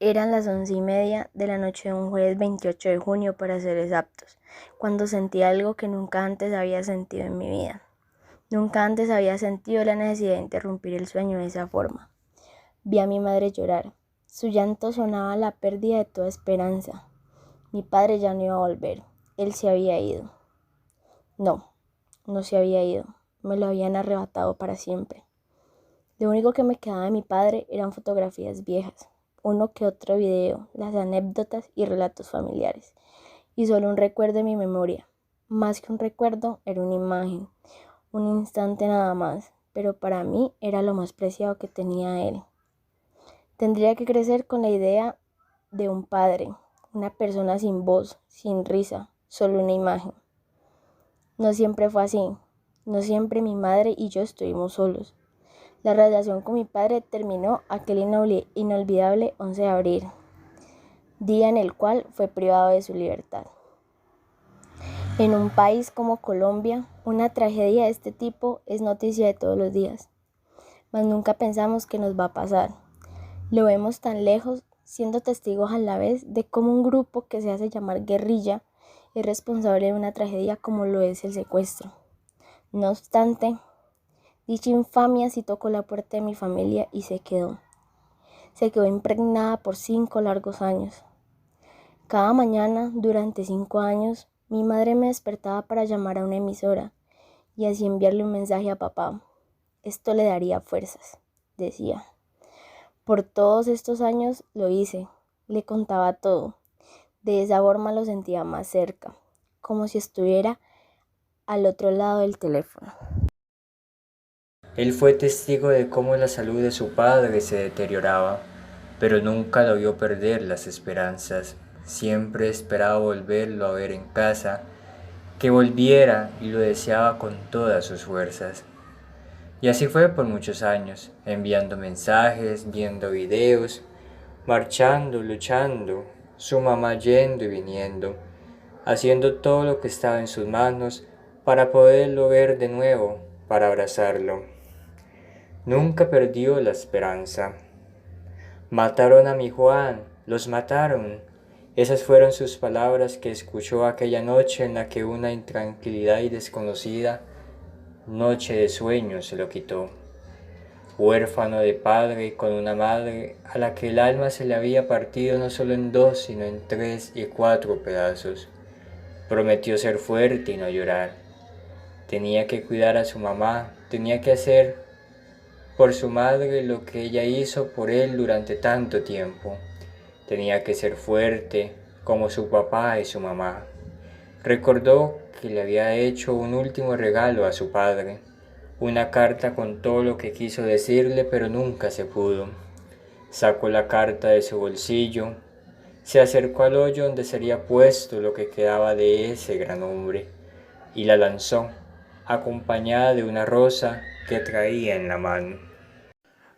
Eran las 11:30 de la noche de un jueves 28 de junio para ser exactos, cuando sentí algo que nunca antes había sentido en mi vida. Nunca antes había sentido la necesidad de interrumpir el sueño de esa forma. Vi a mi madre llorar. Su llanto sonaba la pérdida de toda esperanza. Mi padre ya no iba a volver. Él se había ido. No, no se había ido. Me lo habían arrebatado para siempre. Lo único que me quedaba de mi padre eran fotografías viejas, uno que otro video, las anécdotas y relatos familiares, y solo un recuerdo en mi memoria. Más que un recuerdo, era una imagen, un instante nada más, pero para mí era lo más preciado que tenía él. Tendría que crecer con la idea de un padre, una persona sin voz, sin risa, solo una imagen. No siempre fue así, no siempre mi madre y yo estuvimos solos. La relación con mi padre terminó aquel inolvidable 11 de abril, día en el cual fue privado de su libertad. En un país como Colombia, una tragedia de este tipo es noticia de todos los días, mas nunca pensamos que nos va a pasar. Lo vemos tan lejos, siendo testigos a la vez de cómo un grupo que se hace llamar guerrilla es responsable de una tragedia como lo es el secuestro. No obstante, dicha infamia sí tocó la puerta de mi familia y se quedó. Se quedó impregnada por 5 largos años. Cada mañana, durante 5 años, mi madre me despertaba para llamar a una emisora y así enviarle un mensaje a papá. Esto le daría fuerzas, decía. Por todos estos años lo hice, le contaba todo. De esa forma lo sentía más cerca, como si estuviera al otro lado del teléfono. Él fue testigo de cómo la salud de su padre se deterioraba, pero nunca lo vio perder las esperanzas. Siempre esperaba volverlo a ver en casa, que volviera y lo deseaba con todas sus fuerzas. Y así fue por muchos años, enviando mensajes, viendo videos, marchando, luchando, su mamá yendo y viniendo, haciendo todo lo que estaba en sus manos para poderlo ver de nuevo, para abrazarlo. Nunca perdió la esperanza. Mataron a mi Juan, los mataron. Esas fueron sus palabras que escuchó aquella noche en la que una intranquilidad y desconocida noche de sueño se lo quitó. Huérfano de padre con una madre a la que el alma se le había partido no solo en 2, sino en 3 y 4 pedazos. Prometió ser fuerte y no llorar. Tenía que cuidar a su mamá, tenía que hacer por su madre lo que ella hizo por él durante tanto tiempo. Tenía que ser fuerte como su papá y su mamá. Recordó que le había hecho un último regalo a su padre, una carta con todo lo que quiso decirle, pero nunca se pudo. Sacó la carta de su bolsillo, se acercó al hoyo donde sería puesto lo que quedaba de ese gran hombre, y la lanzó, acompañada de una rosa que traía en la mano.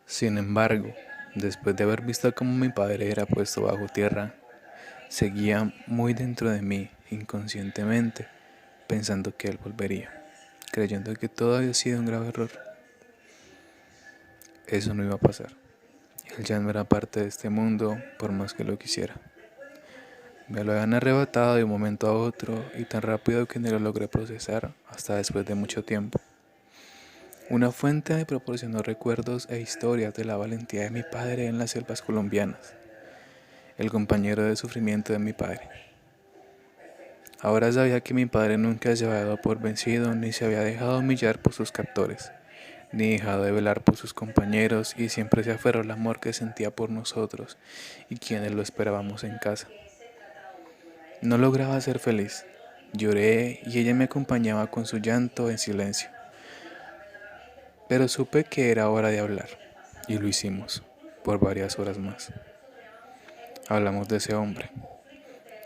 Sin embargo, después de haber visto cómo mi padre era puesto bajo tierra, seguía muy dentro de mí, inconscientemente, pensando que él volvería, creyendo que todo había sido un grave error. Eso no iba a pasar. Él ya no era parte de este mundo por más que lo quisiera. Me lo habían arrebatado de un momento a otro y tan rápido que no lo logré procesar hasta después de mucho tiempo. Una fuente me proporcionó recuerdos e historias de la valentía de mi padre en las selvas colombianas, el compañero de sufrimiento de mi padre. Ahora sabía que mi padre nunca se había dado por vencido ni se había dejado humillar por sus captores, ni dejado de velar por sus compañeros y siempre se aferró al amor que sentía por nosotros y quienes lo esperábamos en casa. No lograba ser feliz. Lloré y ella me acompañaba con su llanto en silencio. Pero supe que era hora de hablar, y lo hicimos, por varias horas más. Hablamos de ese hombre,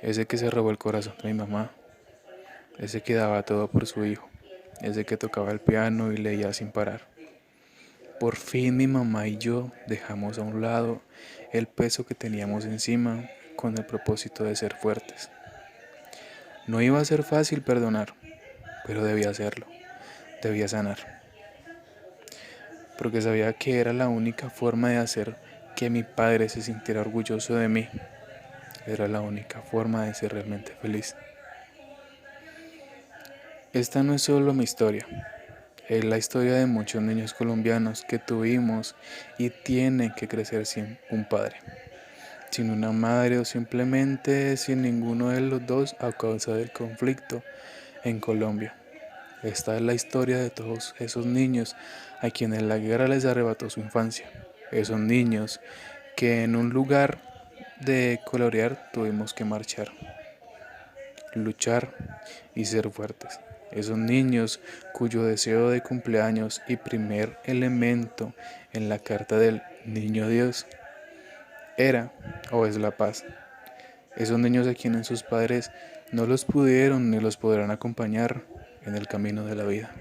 ese que se robó el corazón de mi mamá, ese que daba todo por su hijo, ese que tocaba el piano y leía sin parar. Por fin mi mamá y yo dejamos a un lado el peso que teníamos encima con el propósito de ser fuertes. No iba a ser fácil perdonar, pero debía hacerlo, debía sanar, porque sabía que era la única forma de hacer que mi padre se sintiera orgulloso de mí. Era la única forma de ser realmente feliz. Esta no es solo mi historia, es la historia de muchos niños colombianos que tuvimos y tienen que crecer sin un padre, sin una madre o simplemente sin ninguno de los dos a causa del conflicto en Colombia. Esta es la historia de todos esos niños a quienes la guerra les arrebató su infancia. Esos niños que en un lugar de colorear tuvimos que marchar, luchar y ser fuertes. Esos niños cuyo deseo de cumpleaños y primer elemento en la carta del Niño Dios era o es la paz. Esos niños a quienes sus padres no los pudieron ni los podrán acompañar en el camino de la vida.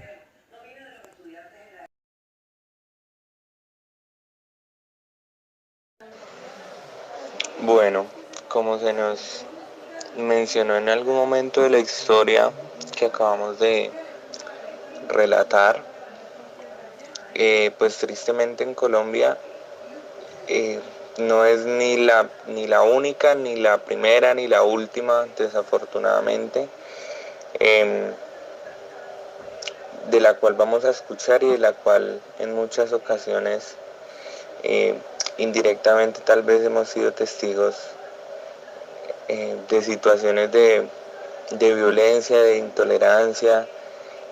Bueno, como se nos mencionó en algún momento de la historia que acabamos de relatar, pues tristemente en Colombia no es ni la única, ni la primera, ni la última, desafortunadamente, em, de la cual vamos a escuchar y de la cual en muchas ocasiones eh, indirectamente tal vez hemos sido testigos de situaciones de violencia, de intolerancia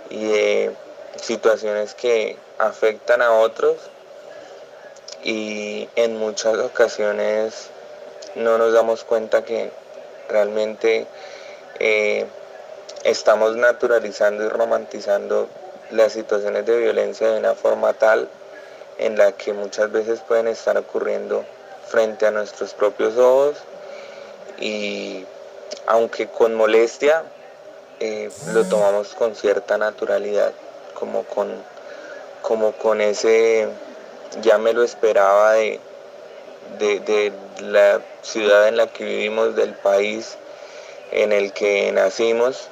y de situaciones que afectan a otros y en muchas ocasiones no nos damos cuenta que realmente eh, estamos naturalizando y romantizando las situaciones de violencia de una forma tal en la que muchas veces pueden estar ocurriendo frente a nuestros propios ojos y aunque con molestia lo tomamos con cierta naturalidad, como con, como con ese ya me lo esperaba de la ciudad en la que vivimos, del país en el que nacimos.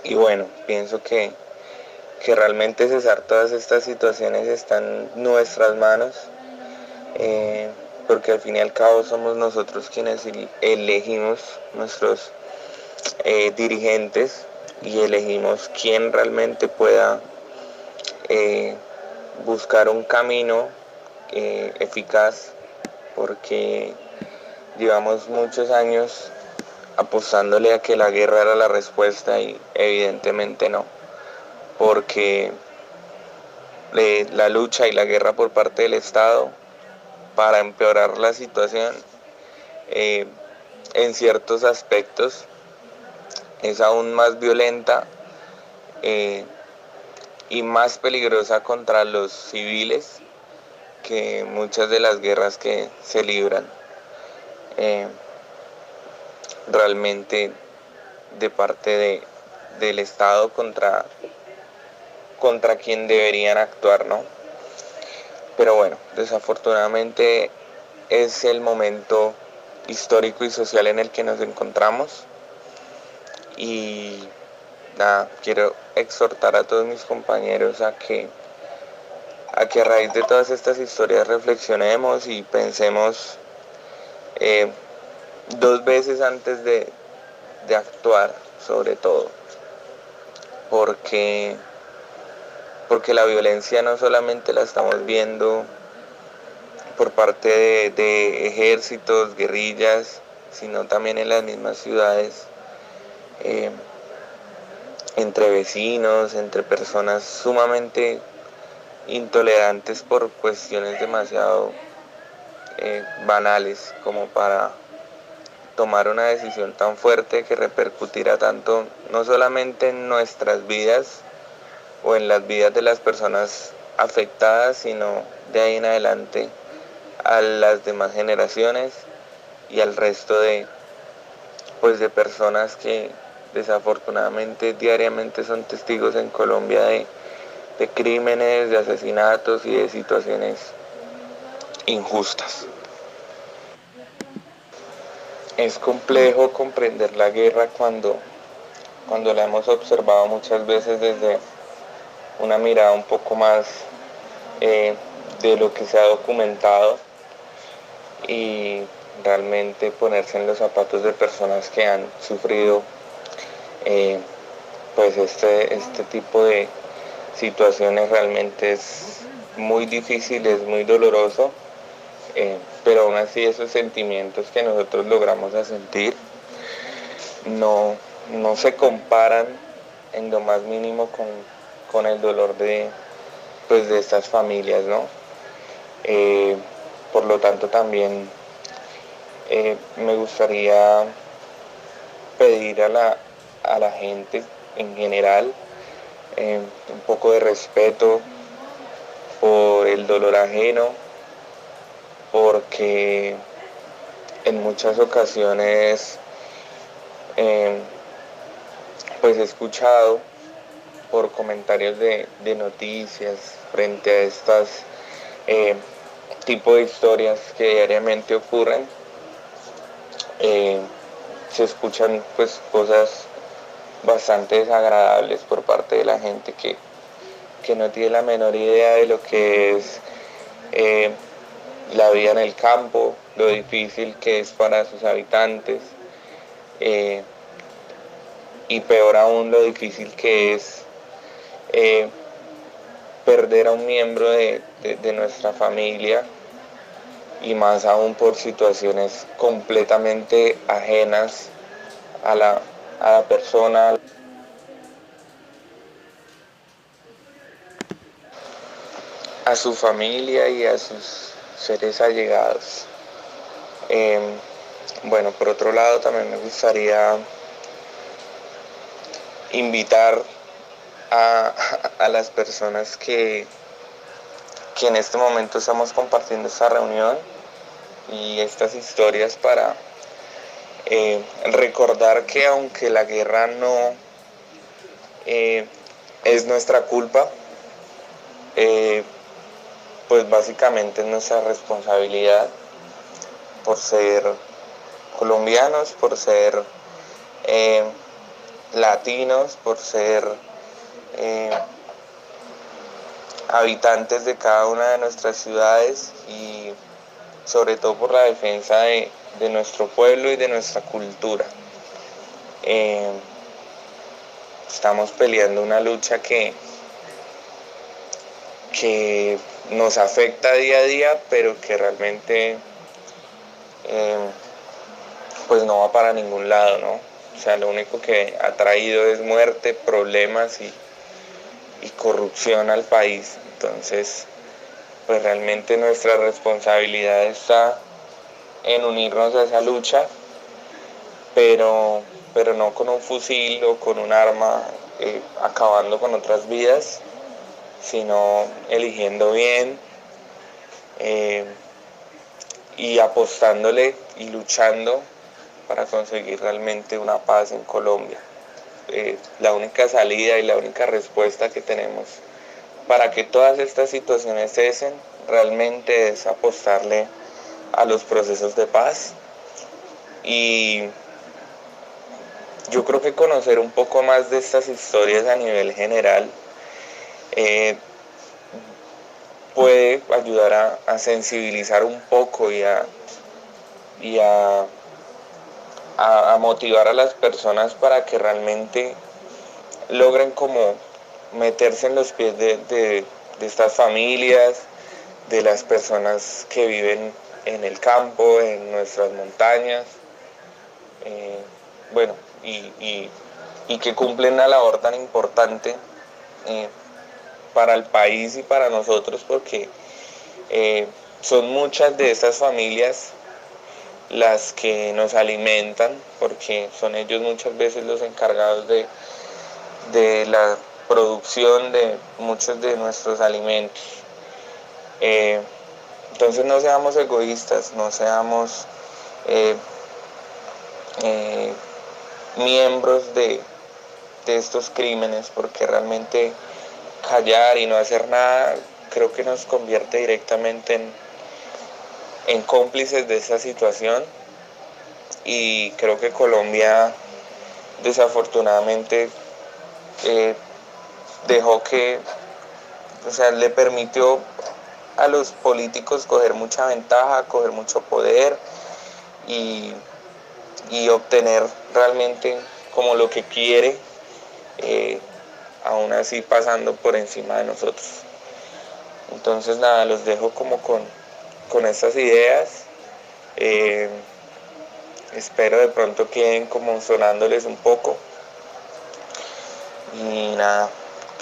Y bueno, pienso que realmente cesar todas estas situaciones está en nuestras manos, porque al fin y al cabo somos nosotros quienes elegimos nuestros dirigentes y elegimos quién realmente pueda eh, buscar un camino eficaz, porque llevamos muchos años apostándole a que la guerra era la respuesta y evidentemente no, porque la lucha y la guerra por parte del Estado para empeorar la situación eh, en ciertos aspectos es aún más violenta eh, y más peligrosa contra los civiles que muchas de las guerras que se libran eh, realmente de parte del Estado contra quien deberían actuar, ¿no? Pero bueno, desafortunadamente es el momento histórico y social en el que nos encontramos y nada, quiero exhortar a todos mis compañeros a raíz de todas estas historias reflexionemos y pensemos eh, dos veces antes de actuar, sobre todo, porque, porque la violencia no solamente la estamos viendo por parte de ejércitos, guerrillas, sino también en las mismas ciudades, eh, entre vecinos, entre personas sumamente intolerantes por cuestiones demasiado banales como para tomar una decisión tan fuerte que repercutirá tanto no solamente en nuestras vidas o en las vidas de las personas afectadas, sino de ahí en adelante a las demás generaciones y al resto de personas que desafortunadamente diariamente son testigos en Colombia de crímenes, de asesinatos y de situaciones injustas. Es complejo comprender la guerra cuando la hemos observado muchas veces desde una mirada un poco más de lo que se ha documentado, y realmente ponerse en los zapatos de personas que han sufrido pues este tipo de situaciones realmente es muy difícil, es muy doloroso, pero aún así esos sentimientos que nosotros logramos a sentir no se comparan en lo más mínimo con el dolor pues, de estas familias, ¿no? Por lo tanto también me gustaría pedir a la gente en general un poco de respeto por el dolor ajeno, porque en muchas ocasiones eh, pues he escuchado por comentarios de noticias frente a estas eh, tipo de historias que diariamente ocurren, eh, se escuchan pues cosas bastante desagradables por parte de la gente que no tiene la menor idea de lo que es eh, la vida en el campo, lo difícil que es para sus habitantes eh, y peor aún lo difícil que es eh, perder a un miembro de nuestra familia y más aún por situaciones completamente ajenas a la persona, a su familia y a sus seres allegados. Eh, bueno, por otro lado también me gustaría invitar a, a las personas que en este momento estamos compartiendo esta reunión y estas historias para recordar que aunque la guerra no es nuestra culpa, eh, pues básicamente es nuestra responsabilidad por ser colombianos, por ser eh, latinos, por ser eh, habitantes de cada una de nuestras ciudades y sobre todo por la defensa de nuestro pueblo y de nuestra cultura. Eh, estamos peleando una lucha que nos afecta día a día, pero que realmente pues no va para ningún lado, ¿no? O sea, lo único que ha traído es muerte, problemas y corrupción al país. Entonces, pues realmente nuestra responsabilidad está en unirnos a esa lucha, pero, pero no con un fusil o con un arma acabando con otras vidas, sino eligiendo bien y apostándole y luchando para conseguir realmente una paz en Colombia. La única salida y la única respuesta que tenemos para que todas estas situaciones cesen realmente es apostarle a los procesos de paz y yo creo que conocer un poco más de estas historias a nivel general puede ayudar a sensibilizar un poco y a motivar a las personas para que realmente logren como meterse en los pies de estas familias, de las personas que viven en el campo, en nuestras montañas, bueno, y que cumplen una labor tan importante para el país y para nosotros porque son muchas de estas familias las que nos alimentan porque son ellos muchas veces los encargados de la producción de muchos de nuestros alimentos. Entonces no seamos egoístas, no seamos miembros de estos crímenes porque realmente callar y no hacer nada creo que nos convierte directamente en cómplices de esta situación y creo que Colombia desafortunadamente dejó que, o sea, le permitió a los políticos coger mucha ventaja, coger mucho poder y, y obtener realmente como lo que quiere, aún así pasando por encima de nosotros. Entonces nada, los dejo como con estas ideas. Eh, Espero de pronto queden como sonándoles un poco. Y nada,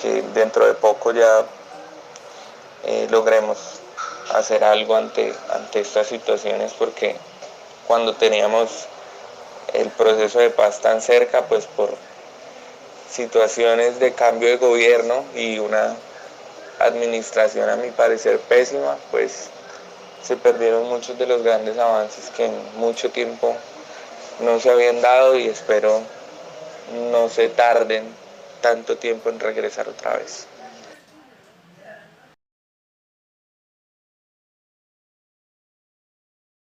que dentro de poco ya logremos hacer algo ante estas situaciones, porque cuando teníamos el proceso de paz tan cerca, pues por situaciones de cambio de gobierno y una administración a mi parecer pésima, pues se perdieron muchos de los grandes avances que en mucho tiempo no se habían dado, y espero no se tarden tanto tiempo en regresar otra vez.